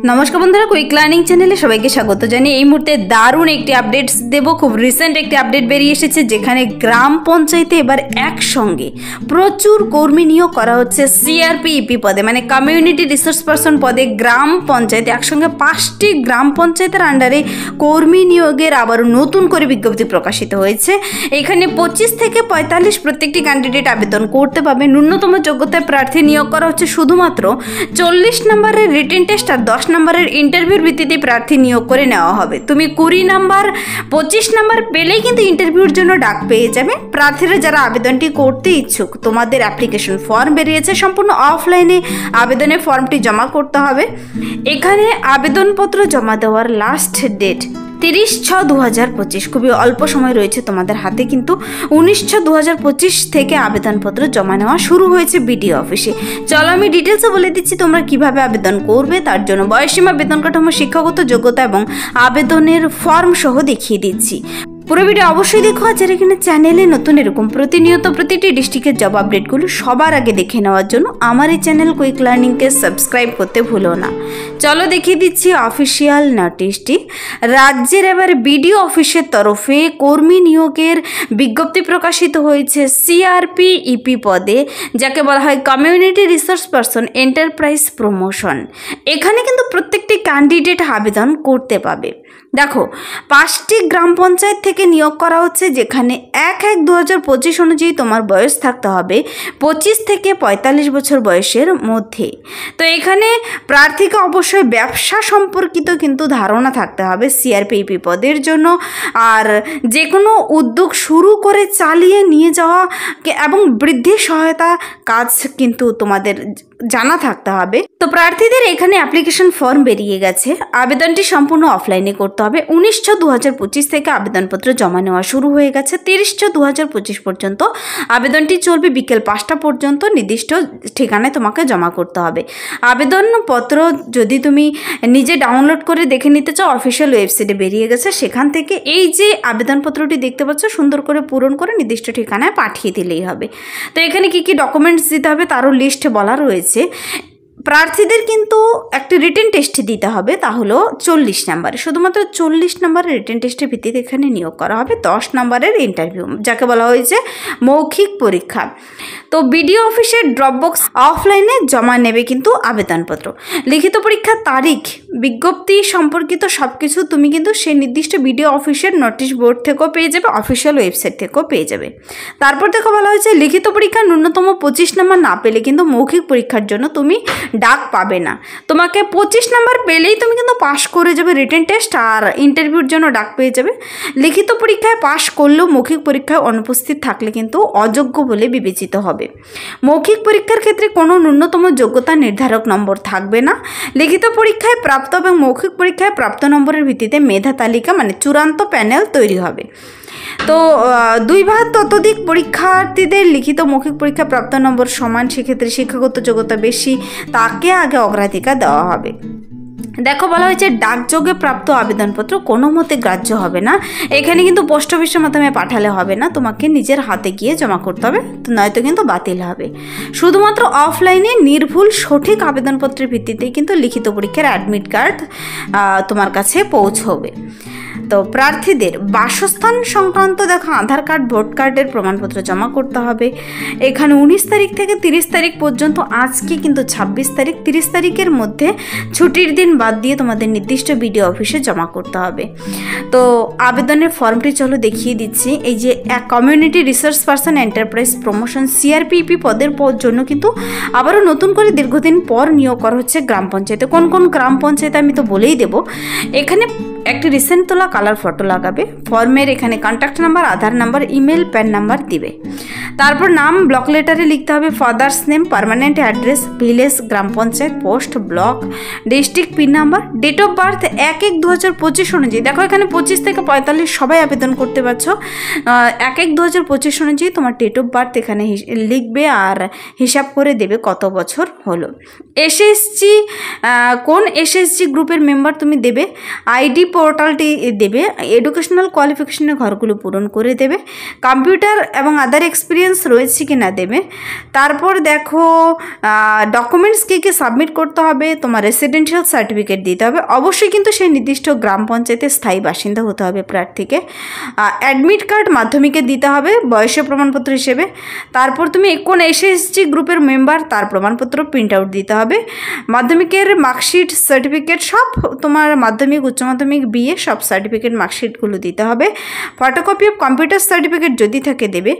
নমস্কার বন্ধুরা, quick learning চ্যানেলে সবাইকে স্বাগত জানিয়ে এই মুহূর্তে দারুণ একটি আপডেটস দেব। খুব রিসেন্ট একটি আপডেট বেরিয়ে এসেছে, যেখানে গ্রাম পঞ্চায়েতে এবার একসঙ্গে প্রচুর কর্মী নিয়োগ করা হচ্ছে সিআরপিইপি পদে, মানে কমিউনিটি রিসোর্স পারসন পদে। গ্রাম পঞ্চায়েতে একসঙ্গে 5টি গ্রাম পঞ্চায়েতের আন্ডারে কর্মী নিয়োগের আবারও নতুন করে বিজ্ঞপ্তি প্রকাশিত হয়েছে। এখানে 25 থেকে 45 প্রত্যেকটি ক্যান্ডিডেট আবেদন করতে পারবে। ন্যূনতম যোগ্যতায় প্রার্থী নিয়োগ করা হচ্ছে শুধুমাত্র 40 নম্বরের রিটেন টেস্ট আর 10 নম্বরের ইন্টারভিউর ভিত্তিতে প্রার্থী নিয়োগ করে নেওয়া হবে। তুমি 20 নম্বর 25 নম্বর পেলেই কিন্তু ইন্টারভিউর জন্য ডাক পেয়ে যাবে। প্রার্থীরা যারা আবেদনটি করতে ইচ্ছুক, তোমাদের অ্যাপ্লিকেশন ফর্ম বেরিয়েছে, সম্পূর্ণ অফলাইনে আবেদনের ফর্মটি জমা করতে হবে। এখানে আবেদনপত্র জমা দেওয়ার লাস্ট ডেট 30/6/2025, খুবই অল্প সময় রয়েছে তোমাদের হাতে। কিন্তু 19/6/2025 থেকে আবেদনপত্র জমা নেওয়া শুরু হয়েছে বিডিও অফিসে। চলো আমি ডিটেলসে বলে দিচ্ছি তোমরা কিভাবে আবেদন করবে। তার জন্য বয়সীমা, বেতন কাঠামো, শিক্ষাগত যোগ্যতা এবং আবেদনের ফর্ম সহ দেখিয়ে দিচ্ছি। পুরো ভিডিও অবশ্যই দেখো। আর যারা এখানে চ্যানেলে নতুন এরকম প্রতিনিয়ত প্রতিটি ডিস্ট্রিক্টের জব আপডেটগুলো সবার আগে দেখে নেওয়ার জন্য আমার এই চ্যানেল কুইক লার্নিংকে সাবস্ক্রাইব করতে ভুলো না। চলো দেখিয়ে দিচ্ছি অফিসিয়াল নোটিশটি। রাজ্যের এবার বিডিও অফিসের তরফে কর্মী নিয়োগের বিজ্ঞপ্তি প্রকাশিত হয়েছে সিআরপিইপি পদে, যাকে বলা হয় community resource person enterprise promotion. এখানে কিন্তু প্রত্যেকটি ক্যান্ডিডেট আবেদন করতে পাবে। দেখো, 5টি গ্রাম পঞ্চায়েত থেকে নিয়োগ করা হচ্ছে, যেখানে 1/1/2025 অনুযায়ী তোমার বয়স থাকতে হবে 25 থেকে 45 বছর বয়সের মধ্যে। তো এখানে প্রার্থীকে অবশ্যই ব্যবসা সম্পর্কিত কিন্তু ধারণা থাকতে হবে সিআরপিইপি পদের জন্য। আর যে কোনো উদ্যোগ শুরু করে চালিয়ে নিয়ে যাওয়া এবং বৃদ্ধির সহায়তা কাজ কিন্তু তোমাদের জানা থাকতে হবে। তো প্রার্থীদের এখানে অ্যাপ্লিকেশন ফর্ম বেরিয়ে গেছে। আবেদনটি সম্পূর্ণ অফলাইনে করতে হবে। 19/6/2025 থেকে আবেদনপত্র জমা নেওয়া শুরু হয়ে গেছে। 30/6/2025 পর্যন্ত আবেদনটি চলবে। বিকেল 5টা পর্যন্ত নির্দিষ্ট ঠিকানায় তোমাকে জমা করতে হবে। আবেদনপত্র যদি তুমি নিজে ডাউনলোড করে দেখে নিতে চাও, অফিসিয়াল ওয়েবসাইটে বেরিয়ে গেছে। সেখান থেকে এই যে আবেদনপত্রটি দেখতে পাচ্ছ, সুন্দর করে পূরণ করে নির্দিষ্ট ঠিকানায় পাঠিয়ে দিলেই হবে। তো এখানে কি কি ডকুমেন্টস দিতে হবে তারও লিস্ট বলা রয়েছে। প্রার্থীদের কিন্তু একটি রিটেন টেস্ট দিতে হবে, তা হলো 40 নম্বরে। শুধুমাত্র 40 নম্বরের রিটেন টেস্টের ভিত্তিতে এখানে নিয়োগ করা হবে। 10 নম্বরের ইন্টারভিউ, যাকে বলা হয়েছে মৌখিক পরীক্ষা। তো বিডিও অফিসের ড্রপবক্স অফলাইনে জমা নেবে কিন্তু আবেদনপত্র। লিখিত পরীক্ষার তারিখ, বিজ্ঞপ্তি সম্পর্কিত সব কিছু তুমি কিন্তু সেই নির্দিষ্ট বিডিও অফিসের নোটিশ বোর্ড থেকেও পেয়ে যাবে, অফিসিয়াল ওয়েবসাইট থেকেও পেয়ে যাবে। তারপর দেখো বলা হয়েছে লিখিত পরীক্ষা ন্যূনতম 25 নম্বর না পেলে কিন্তু মৌখিক পরীক্ষার জন্য তুমি ডাক পাবে না। তোমাকে 25 নম্বর পেলেই তুমি কিন্তু পাশ করে যাবে রিটেন টেস্ট আর ইন্টারভিউর জন্য ডাক পেয়ে যাবে। লিখিত পরীক্ষায় পাশ করলেও মৌখিক পরীক্ষায় অনুপস্থিত থাকলে কিন্তু অযোগ্য বলে বিবেচিত হবে। মৌখিক পরীক্ষার ক্ষেত্রে কোনো ন্যূনতম যোগ্যতা নির্ধারক নম্বর থাকবে না। লিখিত পরীক্ষায় প্রাপ্ত এবং মৌখিক পরীক্ষায় প্রাপ্ত নম্বরের ভিত্তিতে মেধা তালিকা, মানে চূড়ান্ত প্যানেল তৈরি হবে। তো 2 ভাগ ততোধিক পরীক্ষার্থীদের লিখিত মৌখিক পরীক্ষা প্রাপ্ত নম্বর সমান, সেক্ষেত্রে শিক্ষাগত যোগ্যতা বেশি, তাকে আগে অগ্রাধিকার দেওয়া হবে। দেখো বলা হয়েছে ডাকযোগে প্রাপ্ত আবেদনপত্র কোনো মতে গ্রাহ্য হবে না। এখানে কিন্তু পোস্ট অফিসের মাধ্যমে পাঠালে হবে না, তোমাকে নিজের হাতে গিয়ে জমা করতে হবে, নয়তো কিন্তু বাতিল হবে। শুধুমাত্র অফলাইনে নির্ভুল সঠিক আবেদনপত্রের ভিত্তিতেই কিন্তু লিখিত পরীক্ষার অ্যাডমিট কার্ড তোমার কাছে পৌঁছবে। তো প্রার্থীদের বাসস্থান সংক্রান্ত দেখো আধার কার্ড, ভোট কার্ডের প্রমাণপত্র জমা করতে হবে। এখানে 19 তারিখ থেকে 30 তারিখ পর্যন্ত, আজকে কিন্তু 26 তারিখ, 30 তারিখের মধ্যে ছুটির দিন বাদ দিয়ে তোমাদের নির্দিষ্ট বিডিও অফিসে জমা করতে হবে। তো আবেদনের ফর্মটি চলো দেখিয়ে দিচ্ছি। এই যে community resource person enterprise promotion CRPEP পদের জন্য কিন্তু আবারও নতুন করে দীর্ঘদিন পর নিয়োগ করা হচ্ছে গ্রাম পঞ্চায়েতে। কোন কোন গ্রাম পঞ্চায়েতে আমি তো বলেই দেবো। এখানে একটি রিসেন্ট তোলা কালার ফটো লাগাবে। ফর্মের এখানে contact number, Aadhaar number, email, PAN number দিবে। তারপর নাম ব্লক লেটারে লিখতে হবে, father's name, permanent address, village, gram panchayat, post, block, district, pin number, date of birth 1/1/2025 অনুযায়ী। দেখো এখানে 25 থেকে 45 সবাই আবেদন করতে পারছো। 1/1/2025 অনুযায়ী তোমার ডেট অফ বার্থ এখানে লিখবে আর হিসাব করে দেবে কত বছর হলো। এসএসজি, কোন এসএসজি গ্রুপের মেম্বার তুমি দেবে, আইডি পোর্টালটি দেবে। দেবে, এডুকেশনাল কোয়ালিফিকেশনের ঘরগুলো পূরণ করে দেবে, কম্পিউটার এবং আদার এক্সপিরিয়েন্স রয়েছে কি না দেবে। তারপর দেখো ডকুমেন্টস কী কী সাবমিট করতে হবে, তোমার রেসিডেন্সিয়াল সার্টিফিকেট দিতে হবে, অবশ্যই কিন্তু সেই নির্দিষ্ট গ্রাম পঞ্চায়েতের স্থায়ী বাসিন্দা হতে হবে প্রার্থীকে। অ্যাডমিট কার্ড মাধ্যমিকে দিতে হবে বয়সের প্রমাণপত্র হিসেবে। তারপর তুমি কোন এসএসজি গ্রুপের মেম্বার তার প্রমাণপত্র প্রিন্ট আউট দিতে হবে। মাধ্যমিকের মার্কশিট সার্টিফিকেট সব তোমার মাধ্যমিক উচ্চ মাধ্যমিক বিএ সব সার্টিফিকেট মার্কশিটগুলো দিতে হবে। ফটোকপি অফ কম্পিউটার সার্টিফিকেট যদি থাকে দেবে,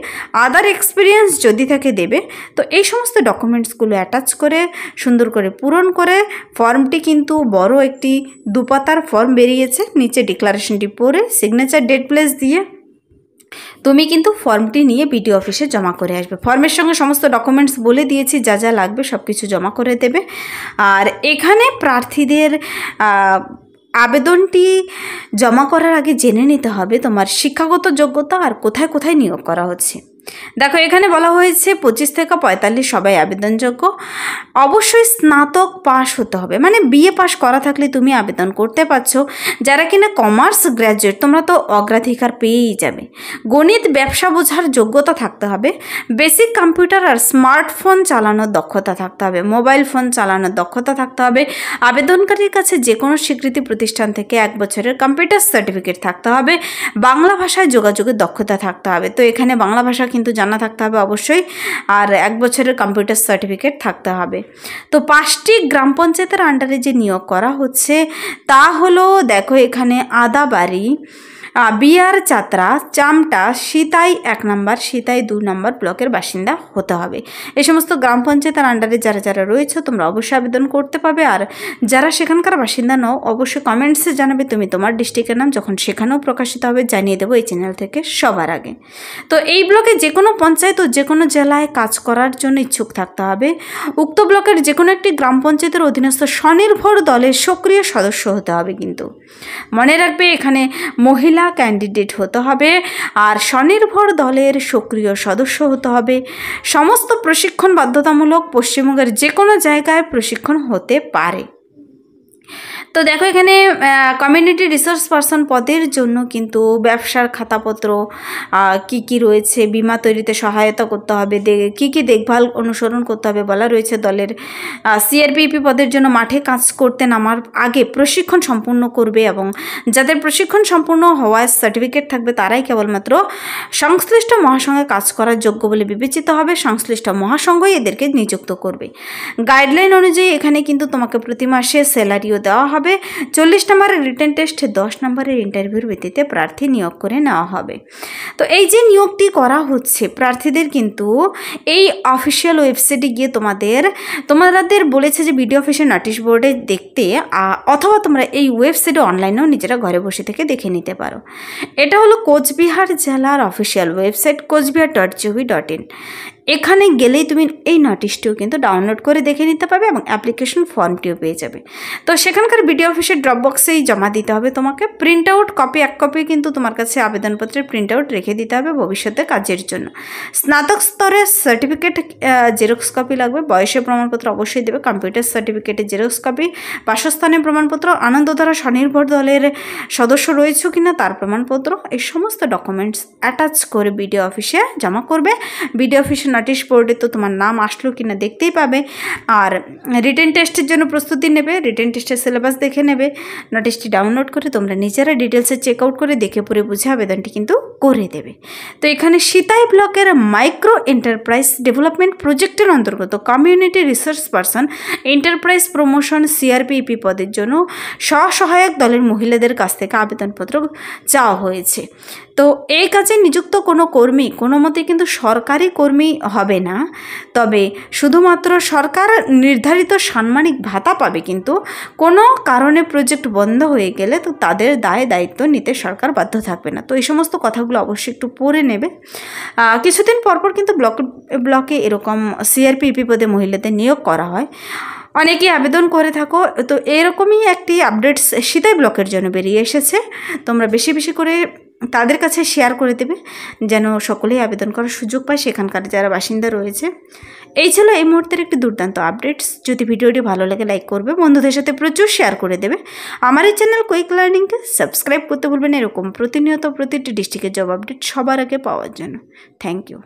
আদার এক্সপিরিয়েন্স যদি থাকে দেবে। তো এই সমস্ত ডকুমেন্টসগুলো অ্যাটাচ করে সুন্দর করে পূরণ করে ফর্মটি কিন্তু বড় একটি 2 পাতার ফর্ম বেরিয়েছে, নিচে ডিক্লারেশনটি পড়ে সিগনেচার ডেট প্লেস দিয়ে তুমি কিন্তু ফর্মটি নিয়ে বিডিও অফিসে জমা করে আসবে। ফর্মের সঙ্গে সমস্ত ডকুমেন্টস বলে দিয়েছি, যা যা লাগবে সব কিছু জমা করে দেবে। আর এখানে প্রার্থীদের আবেদনটি জমা করার আগে জেনে নিতে হবে তোমার শিক্ষাগত যোগ্যতা আর কোথায় কোথায় নিয়োগ করা হচ্ছে। দেখো এখানে বলা হয়েছে 25 থেকে 45 সবাই আবেদনযোগ্য। অবশ্যই স্নাতক পাস হতে হবে, মানে বিএ পাস করা থাকলে তুমি আবেদন করতে পারছো। যারা কিনা কমার্স গ্র্যাজুয়েট তোমরা তো অগ্রাধিকার পেয়েই যাবে। গণিত ব্যবসা বোঝার যোগ্যতা থাকতে হবে, বেসিক কম্পিউটার আর স্মার্টফোন চালানোর দক্ষতা থাকতে হবে, মোবাইল ফোন চালানোর দক্ষতা থাকতে হবে। আবেদনকারীর কাছে যে কোনো স্বীকৃতি প্রতিষ্ঠান থেকে 1 বছরের কম্পিউটার সার্টিফিকেট থাকতে হবে, বাংলা ভাষায় যোগাযোগের দক্ষতা থাকতে হবে। তো এখানে বাংলা ভাষা কিন্তু জানা থাকতে হবে অবশ্যই, আর 1 বছরের কম্পিউটার সার্টিফিকেট থাকতে হবে। তো 5টি গ্রাম পঞ্চায়েতের আন্ডারে যে নিয়োগ করা হচ্ছে তা হলো, দেখো এখানে আদাবাড়ি, বিয়ার চাতরা, চামটা, সিতাই 1 নম্বর, সিতাই 2 নম্বর ব্লকের বাসিন্দা হতে হবে। এই সমস্ত গ্রাম পঞ্চায়েতের আন্ডারে যারা যারা রয়েছে তোমরা অবশ্যই আবেদন করতে পাবে। আর যারা সেখানকার বাসিন্দা নও অবশ্যই কমেন্টসে জানাবে তুমি তোমার ডিস্ট্রিক্টের নাম, যখন সেখানেও প্রকাশিত হবে জানিয়ে দেবো এই চ্যানেল থেকে সবার আগে। তো এই ব্লকে যে কোনো পঞ্চায়েত ও যে কোনো জেলায় কাজ করার জন্য ইচ্ছুক থাকতে হবে। উক্ত ব্লকের যে কোনো একটি গ্রাম পঞ্চায়েতের অধীনস্থ স্বনির্ভর দলের সক্রিয় সদস্য হতে হবে। কিন্তু মনে রাখবে এখানে মহিলা ক্যান্ডিডেট হতে হবে আর স্বনির্ভর দলের সক্রিয় সদস্য হতে হবে। সমস্ত প্রশিক্ষণ বাধ্যতামূলক, পশ্চিমবঙ্গের যে কোনো জায়গায় প্রশিক্ষণ হতে পারে। তো দেখো এখানে কমিউনিটি রিসোর্স পারসন পদের জন্য কিন্তু ব্যবসার খাতাপত্র কি কি রয়েছে, বিমা তৈরিতে সহায়তা করতে হবে, কি কি দেখভাল অনুসরণ করতে হবে বলা রয়েছে। দলের সিআরপিপি পদের জন্য মাঠে কাজ করতে নামার আগে প্রশিক্ষণ সম্পূর্ণ করবে এবং যাদের প্রশিক্ষণ সম্পূর্ণ হওয়ার সার্টিফিকেট থাকবে তারাই কেবলমাত্র সংশ্লিষ্ট মহাসংঘে কাজ করার যোগ্য বলে বিবেচিত হবে। সংশ্লিষ্ট মহাসংঘই এদেরকে নিযুক্ত করবে। গাইডলাইন অনুযায়ী এখানে কিন্তু তোমাকে প্রতি মাসে স্যালারিও দেওয়া হবে। 40 নম্বরের রিটেন টেস্টে 10 নম্বরের ইন্টারভিউর ভিত্তিতে প্রার্থী নিয়োগ করে নেওয়া হবে। তো এই যে নিয়োগটি করা হচ্ছে প্রার্থীদের কিন্তু এই অফিসিয়াল ওয়েবসাইটে গিয়ে তোমাদের বলেছে যে বিডিও অফিসের নোটিশ বোর্ডে দেখতে, অথবা তোমরা এই ওয়েবসাইটে অনলাইনেও নিজেরা ঘরে বসে থেকে দেখে নিতে পারো। এটা হলো কোচবিহার জেলার অফিসিয়াল ওয়েবসাইট কোচবিহার.gov.in। এখানে গেলেই তুমি এই নোটিশটিও কিন্তু ডাউনলোড করে দেখে নিতে পারবে এবং অ্যাপ্লিকেশন ফর্মটিও পেয়ে যাবে। তো সেখানকার বিডিও অফিসের ড্রপ বক্সেই জমা দিতে হবে তোমাকে। প্রিন্ট আউট কপি 1 কপি কিন্তু তোমার কাছে আবেদনপত্রের প্রিন্ট আউট রেখে দিতে হবে ভবিষ্যতে কাজের জন্য। স্নাতক স্তরের সার্টিফিকেট জেরক্স কপি লাগবে, বয়সের প্রমাণপত্র অবশ্যই দেবে, কম্পিউটার সার্টিফিকেটের জেরক্স কপি, বাসস্থানের প্রমাণপত্র, আনন্দধারা স্বনির্ভর দলের সদস্য রয়েছে কিনা তার প্রমাণপত্র, এই সমস্ত ডকুমেন্টস অ্যাটাচ করে বিডিও অফিসে জমা করবে। বিডিও অফিসের নোটিশ বোর্ডে তো তোমার নাম আসলো কিনা দেখতেই পাবে। আর রিটেন টেস্টের জন্য প্রস্তুতি নেবে, রিটেন টেস্টের সিলেবাস দেখে নেবে। নোটিশটি ডাউনলোড করে তোমরা নিজেরা ডিটেলসে চেক আউট করে দেখে পড়ে বুঝে আবেদনটি কিন্তু করে দেবে। তো এখানে সিতাই ব্লকের মাইক্রো এন্টারপ্রাইজ ডেভেলপমেন্ট প্রজেক্টের অন্তর্গত community resource person enterprise promotion CRPP পদের জন্য স্বসহায়ক দলের মহিলাদের কাছ থেকে আবেদনপত্র চাওয়া হয়েছে। তো এই কাজে নিযুক্ত কোনো কর্মী কোনো মতে কিন্তু সরকারি কর্মী হবে না, তবে শুধুমাত্র সরকার নির্ধারিত সাম্মানিক ভাতা পাবে। কিন্তু কোনো কারণে প্রজেক্ট বন্ধ হয়ে গেলে তো তাদের দায়িত্ব নিতে সরকার বাধ্য থাকবে না। তো এই সমস্ত কথাগুলো অবশ্যই একটু পড়ে নেবে। কিছুদিন পরপর কিন্তু ব্লকে এরকম সিআরপিপি পদে মহিলাদের নিয়োগ করা হয়, অনেকেই আবেদন করে থাকো। তো এরকমই একটি আপডেটস সিতাই ব্লকের জন্য বেরিয়ে এসেছে। তোমরা বেশি বেশি করে তাদের কাছে শেয়ার করে দেবে, যেন সকলেই আবেদন করার সুযোগ পায় সেখানকার যারা বাসিন্দা রয়েছে। এই ছিল এই মুহূর্তের একটি দুর্দান্ত আপডেটস। যদি ভিডিওটি ভালো লাগে লাইক করবে, বন্ধুদের সাথে প্রচুর শেয়ার করে দেবে। আমার এই চ্যানেল কুইক লার্নিংকে সাবস্ক্রাইব করতে ভুলবেন এরকম প্রতিনিয়ত প্রতিটি ডিস্ট্রিক্টের জব আপডেট সবার আগে পাওয়ার জন্য। Thank you.